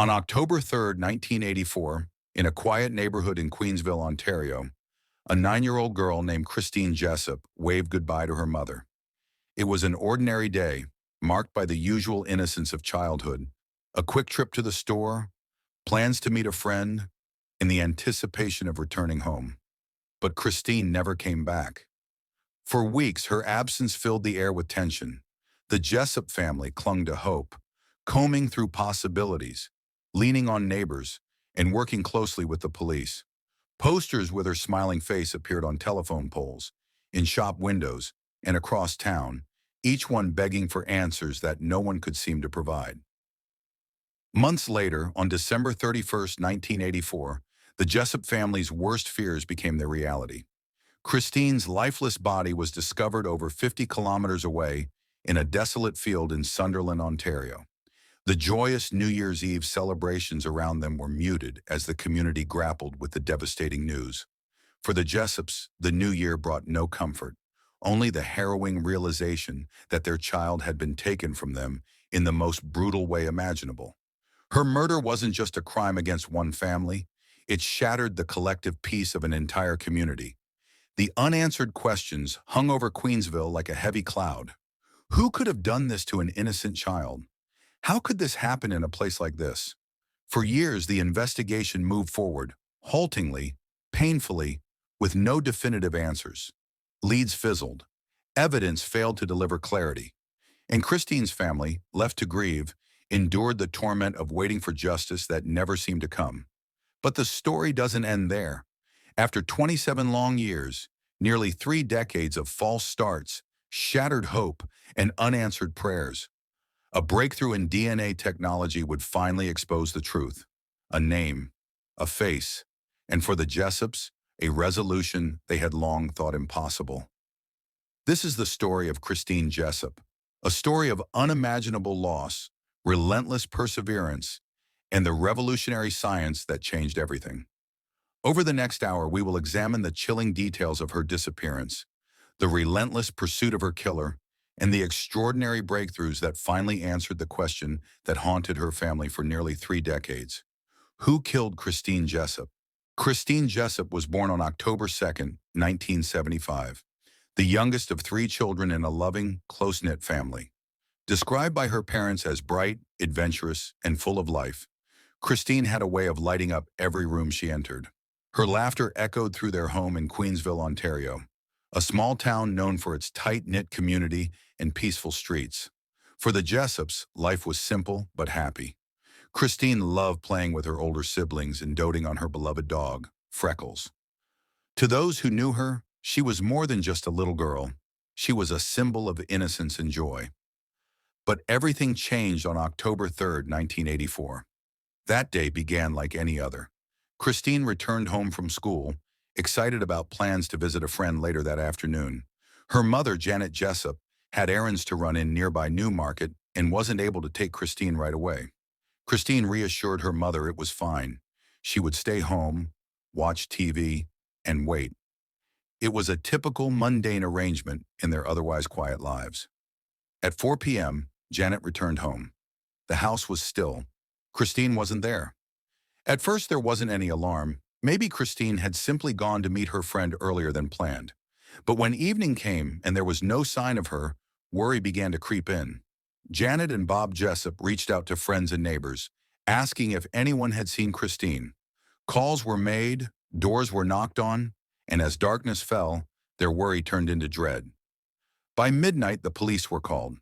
On October 3rd, 1984, in a quiet neighborhood in Queensville, Ontario, a 9-year-old girl named Christine Jessop waved goodbye to her mother. It was an ordinary day, marked by the usual innocence of childhood, a quick trip to the store, plans to meet a friend, and the anticipation of returning home. But Christine never came back. For weeks, her absence filled the air with tension. The Jessop family clung to hope, combing through possibilities, leaning on neighbors, and working closely with the police. Posters with her smiling face appeared on telephone poles, in shop windows, and across town, each one begging for answers that no one could seem to provide. Months later, on December 31st, 1984, the Jessop family's worst fears became their reality. Christine's lifeless body was discovered over 50 kilometers away in a desolate field in Sunderland, Ontario. The joyous New Year's Eve celebrations around them were muted as the community grappled with the devastating news. For the Jessops, the new year brought no comfort, only the harrowing realization that their child had been taken from them in the most brutal way imaginable. Her murder wasn't just a crime against one family, it shattered the collective peace of an entire community. The unanswered questions hung over Queensville like a heavy cloud. Who could have done this to an innocent child? How could this happen in a place like this? For years, the investigation moved forward, haltingly, painfully, with no definitive answers. Leads fizzled. Evidence failed to deliver clarity. And Christine's family, left to grieve, endured the torment of waiting for justice that never seemed to come. But the story doesn't end there. After 27 long years, nearly 3 decades of false starts, shattered hope, and unanswered prayers, a breakthrough in DNA technology would finally expose the truth. A name, a face, and for the Jessops, a resolution they had long thought impossible. This is the story of Christine Jessop, a story of unimaginable loss, relentless perseverance, and the revolutionary science that changed everything. Over the next hour, we will examine the chilling details of her disappearance, the relentless pursuit of her killer, and the extraordinary breakthroughs that finally answered the question that haunted her family for nearly 3 decades. Who killed Christine Jessop? Christine Jessop was born on October 2nd, 1975, the youngest of 3 children in a loving, close-knit family. Described by her parents as bright, adventurous, and full of life, Christine had a way of lighting up every room she entered. Her laughter echoed through their home in Queensville, Ontario, a small town known for its tight-knit community and peaceful streets. For the Jessops, life was simple but happy. Christine loved playing with her older siblings and doting on her beloved dog, Freckles. To those who knew her, she was more than just a little girl. She was a symbol of innocence and joy. But everything changed on October 3rd, 1984. That day began like any other. Christine returned home from school, excited about plans to visit a friend later that afternoon. Her mother, Janet Jessop, had errands to run in nearby Newmarket and wasn't able to take Christine right away. Christine reassured her mother it was fine. She would stay home, watch TV, and wait. It was a typical mundane arrangement in their otherwise quiet lives. At 4 p.m., Janet returned home. The house was still. Christine wasn't there. At first, there wasn't any alarm. Maybe Christine had simply gone to meet her friend earlier than planned. But when evening came and there was no sign of her, worry began to creep in. Janet and Bob Jessop reached out to friends and neighbors, asking if anyone had seen Christine. Calls were made, doors were knocked on, and as darkness fell, their worry turned into dread. By midnight, the police were called.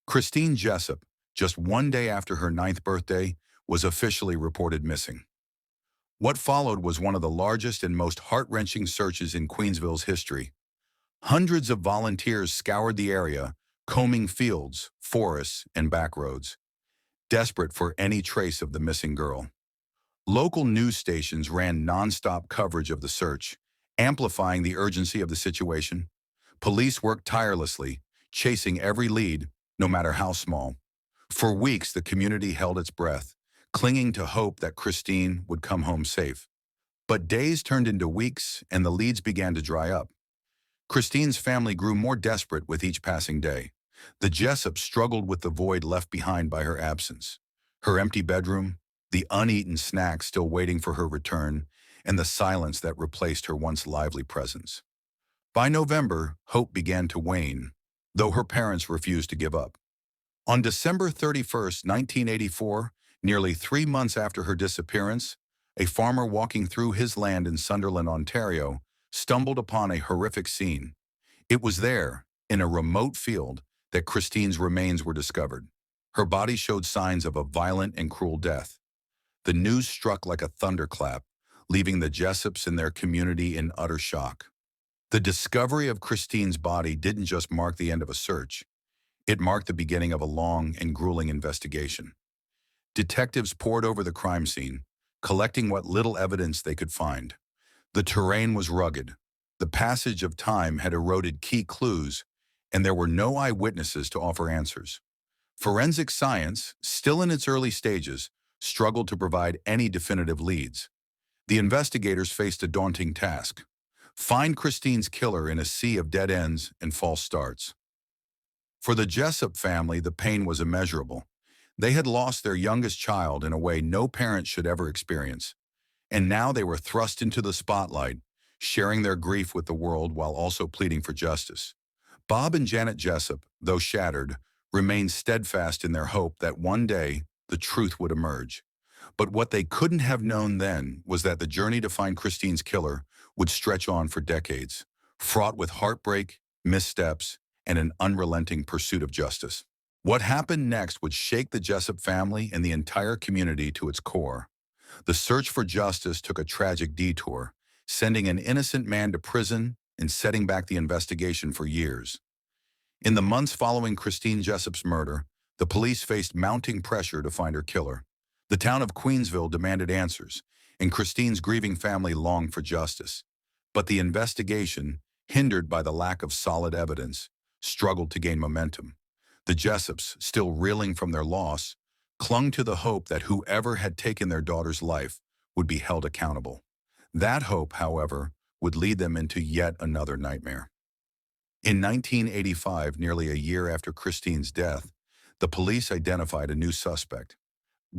Christine Jessop, just 1 day after her 9th birthday, was officially reported missing. What followed was one of the largest and most heart-wrenching searches in Queensville's history. Hundreds of volunteers scoured the area, combing fields, forests, and back roads, desperate for any trace of the missing girl. Local news stations ran nonstop coverage of the search, amplifying the urgency of the situation. Police worked tirelessly, chasing every lead, no matter how small. For weeks, the community held its breath, clinging to hope that Christine would come home safe. But days turned into weeks, and the leads began to dry up. Christine's family grew more desperate with each passing day. The Jessops struggled with the void left behind by her absence. Her empty bedroom, the uneaten snacks still waiting for her return, and the silence that replaced her once lively presence. By November, hope began to wane, though her parents refused to give up. On December 31st, 1984, nearly 3 months after her disappearance, a farmer walking through his land in Sunderland, Ontario, stumbled upon a horrific scene. It was there, in a remote field, that Christine's remains were discovered. Her body showed signs of a violent and cruel death. The news struck like a thunderclap, leaving the Jessops and their community in utter shock. The discovery of Christine's body didn't just mark the end of a search. It marked the beginning of a long and grueling investigation. Detectives poured over the crime scene, collecting what little evidence they could find. The terrain was rugged. The passage of time had eroded key clues, and there were no eyewitnesses to offer answers. Forensic science, still in its early stages, struggled to provide any definitive leads. The investigators faced a daunting task: find Christine's killer in a sea of dead ends and false starts. For the Jessop family, the pain was immeasurable. They had lost their youngest child in a way no parent should ever experience, and now they were thrust into the spotlight, sharing their grief with the world while also pleading for justice. Bob and Janet Jessop, though shattered, remained steadfast in their hope that one day the truth would emerge. But what they couldn't have known then was that the journey to find Christine's killer would stretch on for decades, fraught with heartbreak, missteps, and an unrelenting pursuit of justice. What happened next would shake the Jessop family and the entire community to its core. The search for justice took a tragic detour, sending an innocent man to prison and setting back the investigation for years. In the months following Christine Jessop's murder, the police faced mounting pressure to find her killer. The town of Queensville demanded answers, and Christine's grieving family longed for justice. But the investigation, hindered by the lack of solid evidence, struggled to gain momentum. The Jessops, still reeling from their loss, clung to the hope that whoever had taken their daughter's life would be held accountable. That hope, however, would lead them into yet another nightmare. In 1985, nearly a year after Christine's death, the police identified a new suspect: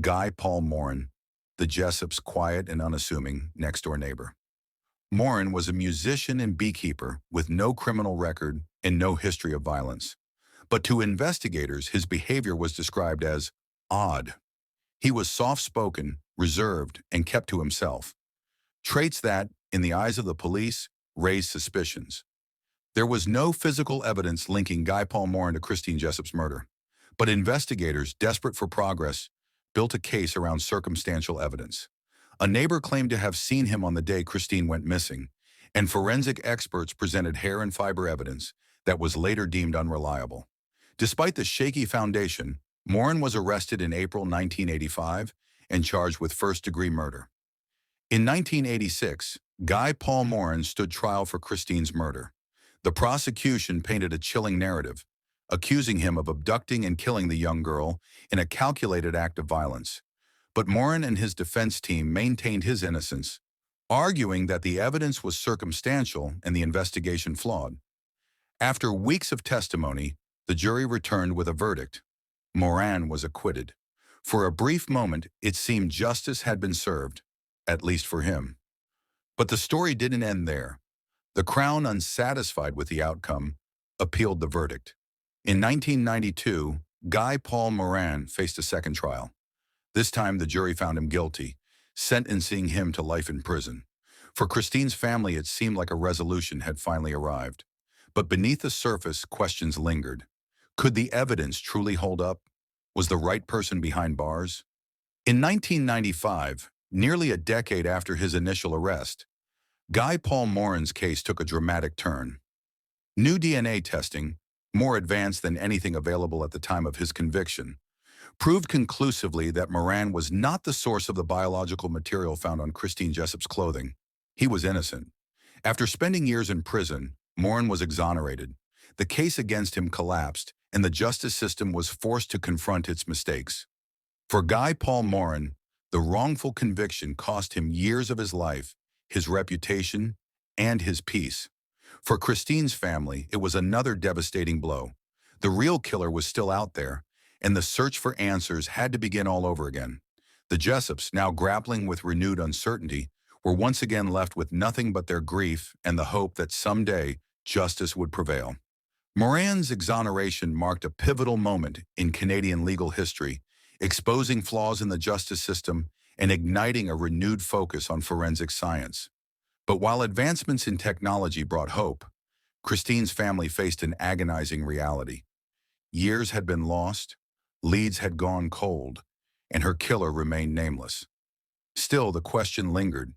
Guy Paul Morin, the Jessops' quiet and unassuming next-door neighbor. Morin was a musician and beekeeper with no criminal record and no history of violence. But to investigators, his behavior was described as odd. He was soft-spoken, reserved, and kept to himself. Traits that, in the eyes of the police, raised suspicions. There was no physical evidence linking Guy Paul Morin to Christine Jessop's murder, but investigators, desperate for progress, built a case around circumstantial evidence. A neighbor claimed to have seen him on the day Christine went missing, and forensic experts presented hair and fiber evidence that was later deemed unreliable. Despite the shaky foundation, Morin was arrested in April 1985 and charged with first-degree murder. In 1986, Guy Paul Morin stood trial for Christine's murder. The prosecution painted a chilling narrative, accusing him of abducting and killing the young girl in a calculated act of violence. But Morin and his defense team maintained his innocence, arguing that the evidence was circumstantial and the investigation flawed. After weeks of testimony, the jury returned with a verdict. Morin was acquitted. For a brief moment, it seemed justice had been served, at least for him. But the story didn't end there. The Crown, unsatisfied with the outcome, appealed the verdict. In 1992, Guy Paul Morin faced a second trial. This time, the jury found him guilty, sentencing him to life in prison. For Christine's family, it seemed like a resolution had finally arrived. But beneath the surface, questions lingered. Could the evidence truly hold up? Was the right person behind bars? In 1995, nearly a decade after his initial arrest, Guy Paul Morin's case took a dramatic turn. New DNA testing, more advanced than anything available at the time of his conviction, proved conclusively that Morin was not the source of the biological material found on Christine Jessop's clothing. He was innocent. After spending years in prison, Morin was exonerated. The case against him collapsed, and the justice system was forced to confront its mistakes. For Guy Paul Morin, the wrongful conviction cost him years of his life, his reputation, and his peace. For Christine's family, it was another devastating blow. The real killer was still out there, and the search for answers had to begin all over again. The Jessops, now grappling with renewed uncertainty, were once again left with nothing but their grief and the hope that someday justice would prevail. Moran's exoneration marked a pivotal moment in Canadian legal history, exposing flaws in the justice system and igniting a renewed focus on forensic science. But while advancements in technology brought hope, Christine's family faced an agonizing reality. Years had been lost, leads had gone cold, and her killer remained nameless. Still, the question lingered: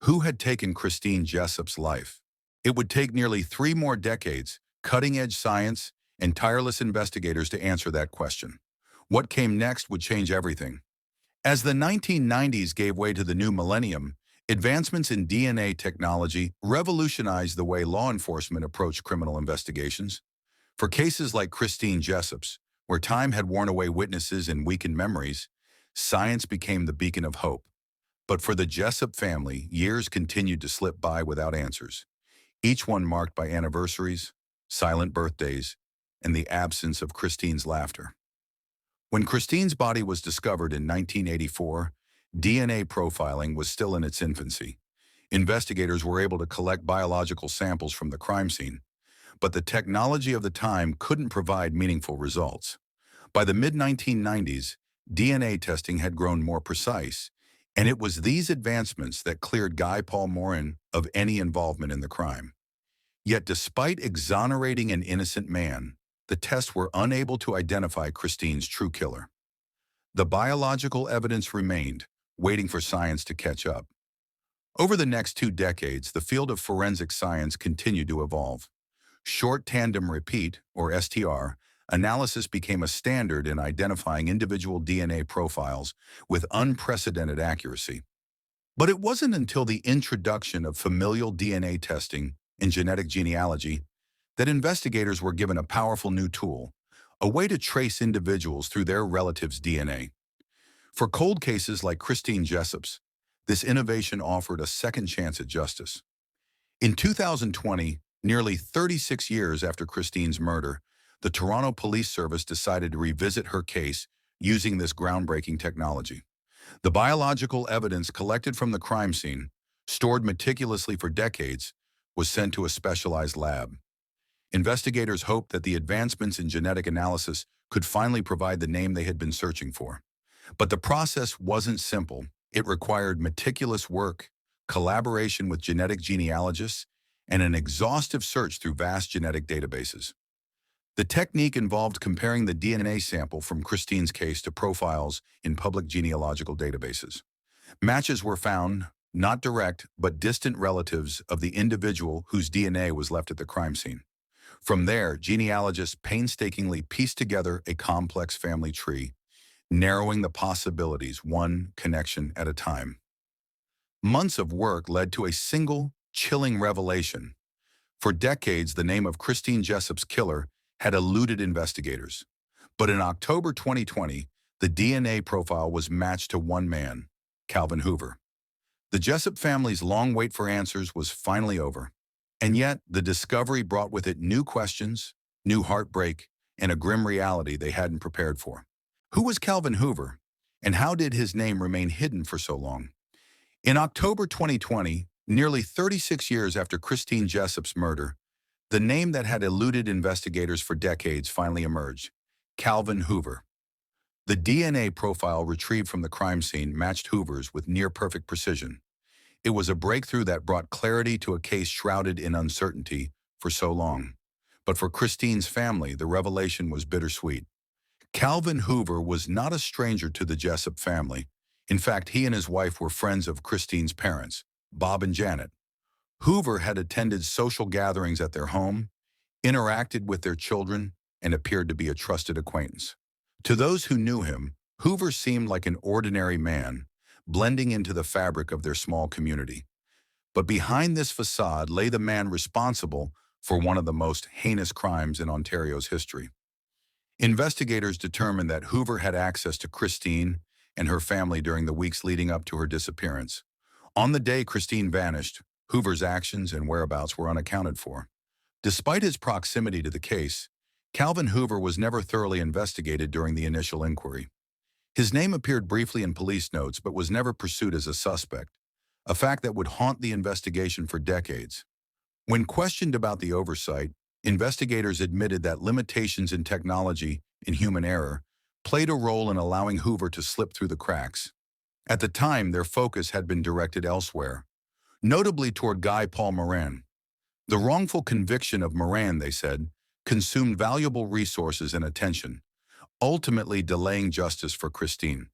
who had taken Christine Jessop's life? It would take nearly 3 more decades, cutting-edge science, and tireless investigators to answer that question. What came next would change everything. As the 1990s gave way to the new millennium, advancements in DNA technology revolutionized the way law enforcement approached criminal investigations. For cases like Christine Jessop's, where time had worn away witnesses and weakened memories, science became the beacon of hope. But for the Jessop family, years continued to slip by without answers, each one marked by anniversaries, silent birthdays, and the absence of Christine's laughter. When Christine's body was discovered in 1984, DNA profiling was still in its infancy. Investigators were able to collect biological samples from the crime scene, but the technology of the time couldn't provide meaningful results. By the mid-1990s, DNA testing had grown more precise, and it was these advancements that cleared Guy Paul Morin of any involvement in the crime. Yet despite exonerating an innocent man, the tests were unable to identify Christine's true killer. The biological evidence remained, waiting for science to catch up. Over the next 2 decades, the field of forensic science continued to evolve. Short tandem repeat, or STR, analysis became a standard in identifying individual DNA profiles with unprecedented accuracy. But it wasn't until the introduction of familial DNA testing and genetic genealogy that investigators were given a powerful new tool, a way to trace individuals through their relatives' DNA. For cold cases like Christine Jessop's, this innovation offered a second chance at justice. In 2020, nearly 36 years after Christine's murder, the Toronto Police Service decided to revisit her case using this groundbreaking technology. The biological evidence collected from the crime scene, stored meticulously for decades, was sent to a specialized lab. Investigators hoped that the advancements in genetic analysis could finally provide the name they had been searching for. But the process wasn't simple. It required meticulous work, collaboration with genetic genealogists, and an exhaustive search through vast genetic databases. The technique involved comparing the DNA sample from Christine's case to profiles in public genealogical databases. Matches were found, not direct but distant relatives of the individual whose DNA was left at the crime scene. From there, genealogists painstakingly pieced together a complex family tree, narrowing the possibilities one connection at a time. Months of work led to a single, chilling revelation. For decades, the name of Christine Jessop's killer had eluded investigators. But in October 2020, the DNA profile was matched to one man, Calvin Hoover. The Jessop family's long wait for answers was finally over. And yet, the discovery brought with it new questions, new heartbreak, and a grim reality they hadn't prepared for. Who was Calvin Hoover, and how did his name remain hidden for so long? In October 2020, nearly 36 years after Christine Jessop's murder, the name that had eluded investigators for decades finally emerged: Calvin Hoover. The DNA profile retrieved from the crime scene matched Hoover's with near-perfect precision. It was a breakthrough that brought clarity to a case shrouded in uncertainty for so long. But for Christine's family, the revelation was bittersweet. Calvin Hoover was not a stranger to the Jessop family. In fact, he and his wife were friends of Christine's parents, Bob and Janet. Hoover had attended social gatherings at their home, interacted with their children, and appeared to be a trusted acquaintance. To those who knew him, Hoover seemed like an ordinary man, blending into the fabric of their small community. But behind this facade lay the man responsible for one of the most heinous crimes in Ontario's history. Investigators determined that Hoover had access to Christine and her family during the weeks leading up to her disappearance. On the day Christine vanished, Hoover's actions and whereabouts were unaccounted for. Despite his proximity to the case, Calvin Hoover was never thoroughly investigated during the initial inquiry. His name appeared briefly in police notes but was never pursued as a suspect, a fact that would haunt the investigation for decades. When questioned about the oversight, investigators admitted that limitations in technology and human error played a role in allowing Hoover to slip through the cracks. At the time, their focus had been directed elsewhere, notably toward Guy Paul Moran. The wrongful conviction of Moran, they said, consumed valuable resources and attention, ultimately delaying justice for Christine.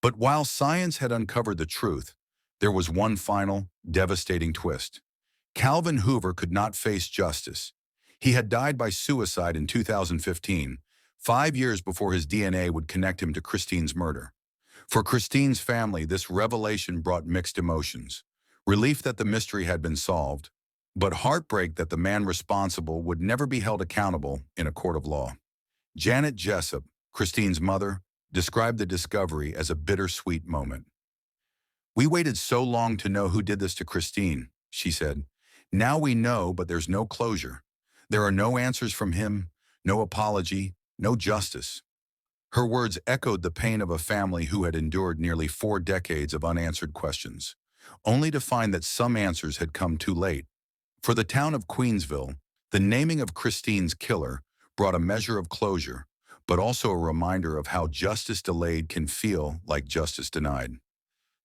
But while science had uncovered the truth, there was one final, devastating twist. Calvin Hoover could not face justice. He had died by suicide in 2015, 5 years before his DNA would connect him to Christine's murder. For Christine's family, this revelation brought mixed emotions. Relief that the mystery had been solved, but heartbreak that the man responsible would never be held accountable in a court of law. Janet Jessop, Christine's mother, described the discovery as a bittersweet moment. "We waited so long to know who did this to Christine," she said. "Now we know, but there's no closure. There are no answers from him, no apology, no justice." Her words echoed the pain of a family who had endured nearly 4 decades of unanswered questions, only to find that some answers had come too late. For the town of Queensville, the naming of Christine's killer brought a measure of closure, but also a reminder of how justice delayed can feel like justice denied.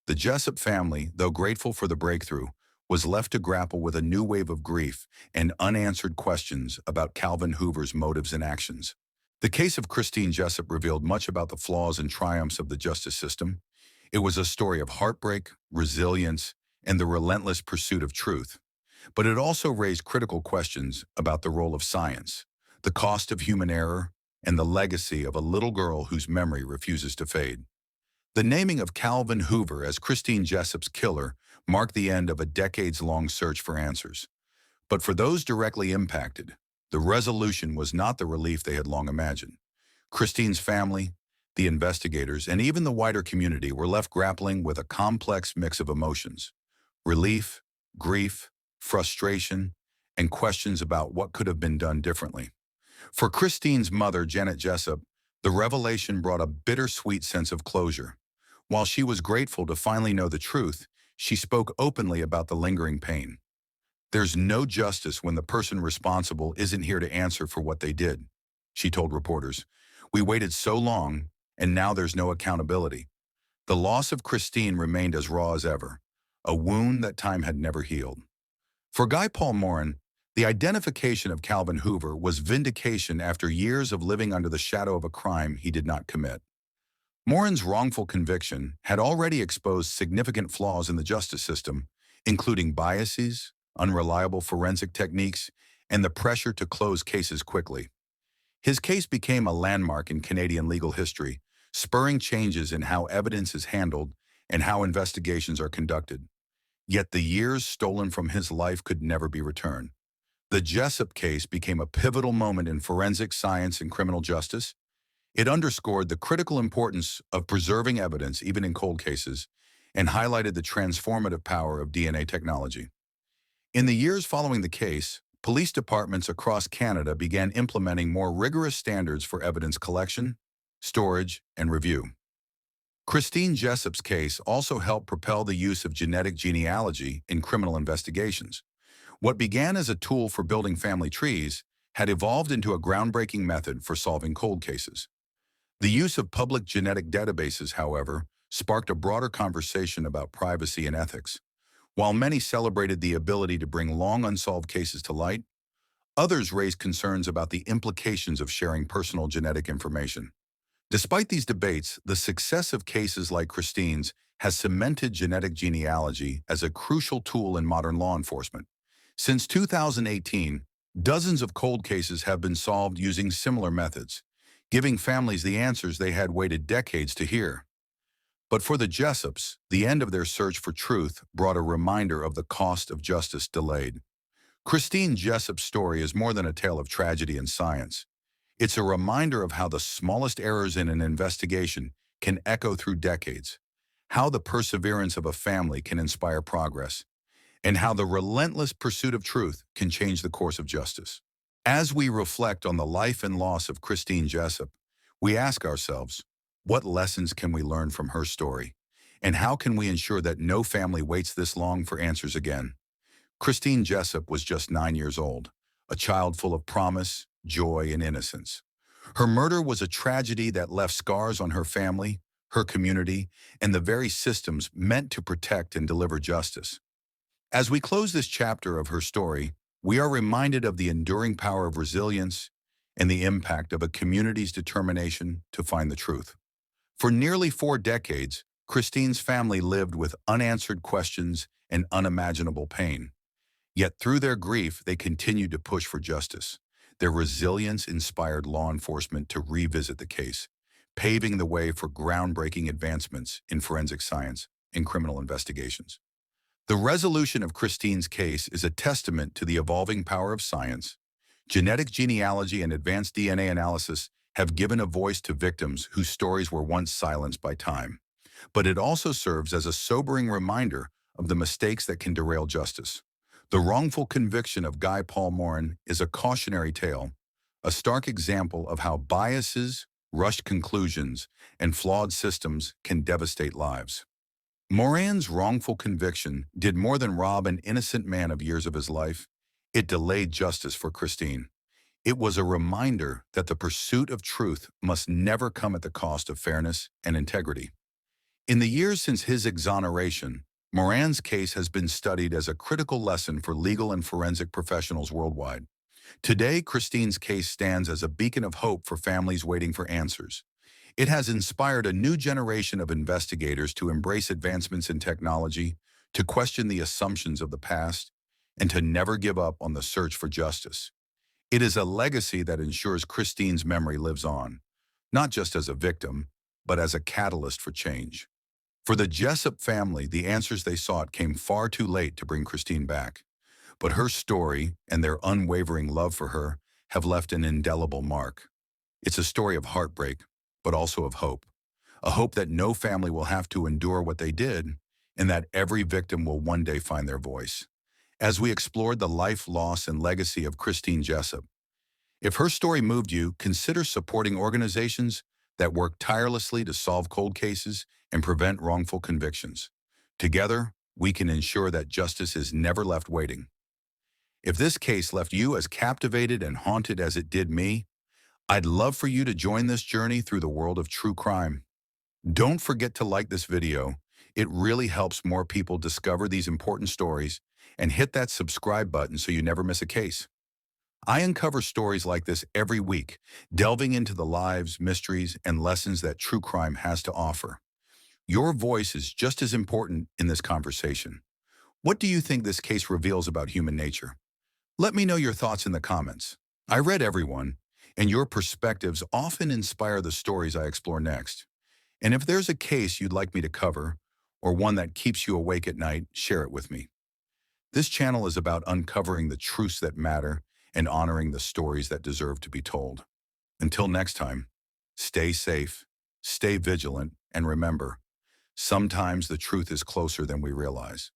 The Jessop family, though grateful for the breakthrough, was left to grapple with a new wave of grief and unanswered questions about Calvin Hoover's motives and actions. The case of Christine Jessop revealed much about the flaws and triumphs of the justice system. It was a story of heartbreak, resilience, and the relentless pursuit of truth. But it also raised critical questions about the role of science, the cost of human error, and the legacy of a little girl whose memory refuses to fade. The naming of Calvin Hoover as Christine Jessop's killer marked the end of a decades-long search for answers. But for those directly impacted, the resolution was not the relief they had long imagined. Christine's family, the investigators, and even the wider community were left grappling with a complex mix of emotions: relief, grief, frustration, and questions about what could have been done differently. For Christine's mother, Janet Jessop, the revelation brought a bittersweet sense of closure. While she was grateful to finally know the truth, she spoke openly about the lingering pain. "There's no justice when the person responsible isn't here to answer for what they did," she told reporters. "We waited so long, and now there's no accountability." The loss of Christine remained as raw as ever, a wound that time had never healed. For Guy Paul Moran, the identification of Calvin Hoover was vindication after years of living under the shadow of a crime he did not commit. Moran's wrongful conviction had already exposed significant flaws in the justice system, including biases, unreliable forensic techniques, and the pressure to close cases quickly. His case became a landmark in Canadian legal history, spurring changes in how evidence is handled and how investigations are conducted. Yet the years stolen from his life could never be returned. The Jessop case became a pivotal moment in forensic science and criminal justice. It underscored the critical importance of preserving evidence even in cold cases and highlighted the transformative power of DNA technology. In the years following the case, police departments across Canada began implementing more rigorous standards for evidence collection, storage, and review. Christine Jessop's case also helped propel the use of genetic genealogy in criminal investigations. What began as a tool for building family trees had evolved into a groundbreaking method for solving cold cases. The use of public genetic databases, however, sparked a broader conversation about privacy and ethics. While many celebrated the ability to bring long unsolved cases to light, others raised concerns about the implications of sharing personal genetic information. Despite these debates, the success of cases like Christine's has cemented genetic genealogy as a crucial tool in modern law enforcement. Since 2018, dozens of cold cases have been solved using similar methods, giving families the answers they had waited decades to hear. But for the Jessops, the end of their search for truth brought a reminder of the cost of justice delayed. Christine Jessop's story is more than a tale of tragedy and science. It's a reminder of how the smallest errors in an investigation can echo through decades, how the perseverance of a family can inspire progress, and how the relentless pursuit of truth can change the course of justice. As we reflect on the life and loss of Christine Jessop, we ask ourselves, What lessons can we learn from her story? And how can we ensure that no family waits this long for answers again? Christine Jessop was just 9 years old, a child full of promise, joy, and innocence. Her murder was a tragedy that left scars on her family, her community, and the very systems meant to protect and deliver justice. As we close this chapter of her story, we are reminded of the enduring power of resilience and the impact of a community's determination to find the truth. For nearly 4 decades, Christine's family lived with unanswered questions and unimaginable pain. Yet through their grief, they continued to push for justice. Their resilience inspired law enforcement to revisit the case, paving the way for groundbreaking advancements in forensic science and criminal investigations. The resolution of Christine's case is a testament to the evolving power of science. Genetic genealogy and advanced DNA analysis have given a voice to victims whose stories were once silenced by time. But it also serves as a sobering reminder of the mistakes that can derail justice. The wrongful conviction of Guy Paul Morin is a cautionary tale, a stark example of how biases, rushed conclusions, and flawed systems can devastate lives. Morin's wrongful conviction did more than rob an innocent man of years of his life. It delayed justice for Christine. It was a reminder that the pursuit of truth must never come at the cost of fairness and integrity. In the years since his exoneration, Morin's case has been studied as a critical lesson for legal and forensic professionals worldwide. Today, Christine's case stands as a beacon of hope for families waiting for answers. It has inspired a new generation of investigators to embrace advancements in technology, to question the assumptions of the past, and to never give up on the search for justice. It is a legacy that ensures Christine's memory lives on, not just as a victim, but as a catalyst for change. For the Jessop family, the answers they sought came far too late to bring Christine back. But her story and their unwavering love for her have left an indelible mark. It's a story of heartbreak, but also of hope. A hope that no family will have to endure what they did, and that every victim will one day find their voice. As we explored the life, loss, and legacy of Christine Jessop, if her story moved you, consider supporting organizations that work tirelessly to solve cold cases and prevent wrongful convictions. Together, we can ensure that justice is never left waiting. If this case left you as captivated and haunted as it did me, I'd love for you to join this journey through the world of true crime. Don't forget to like this video. It really helps more people discover these important stories, and hit that subscribe button so you never miss a case. I uncover stories like this every week, delving into the lives, mysteries, and lessons that true crime has to offer. Your voice is just as important in this conversation. What do you think this case reveals about human nature? Let me know your thoughts in the comments. I read everyone, and your perspectives often inspire the stories I explore next. And if there's a case you'd like me to cover, or one that keeps you awake at night, share it with me. This channel is about uncovering the truths that matter and honoring the stories that deserve to be told. Until next time, stay safe, stay vigilant, and remember, sometimes the truth is closer than we realize.